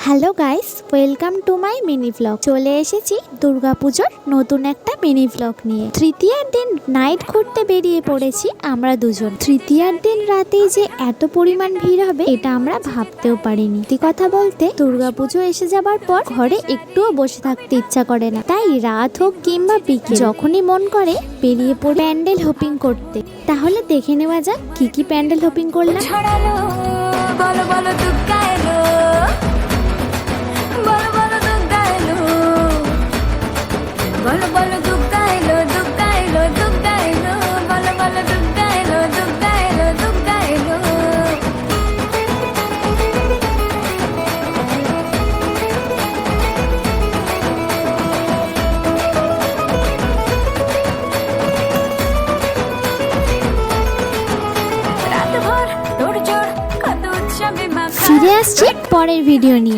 Hello guys, welcome to my mini blog. চলে এসেছি দুর্গাপুজোর নতুন একটা মিনি ব্লগ নিয়ে। তৃতীয়ার দিন নাইট ঘুরতে বেরিয়ে পড়েছি আমরা দুজন। তৃতীয়ার দিন রাতেই যে এত পরিমাণ ভিড় হবে এটা আমরা ভাবতেও পারিনি। সত্যি কথা বলতে দুর্গাপুজো এসে যাবার পর ঘরে একটুও বসে থাকতে ইচ্ছা করে না, তাই রাত হোক কিংবা বিকেল যখনই মন করে বেরিয়ে পড়ে প্যান্ডেল হপিং করতে। তাহলে দেখে নেওয়া যাক কি কি প্যান্ডেল হপিং করলাম। বলো বলো দুর্গা এলো, বলো বলো দুর্গা এলো, বলো বলো দুর্গা এলো, দুর্গা এলো, দুর্গা এলো, বলো বলো দুর্গা এলো, দুর্গা এলো, দুর্গা এলো। রাত ভর তোড়জোড় কত উৎসবে মাখা। ফিরে আসছি পরের ভিডিও নিয়ে।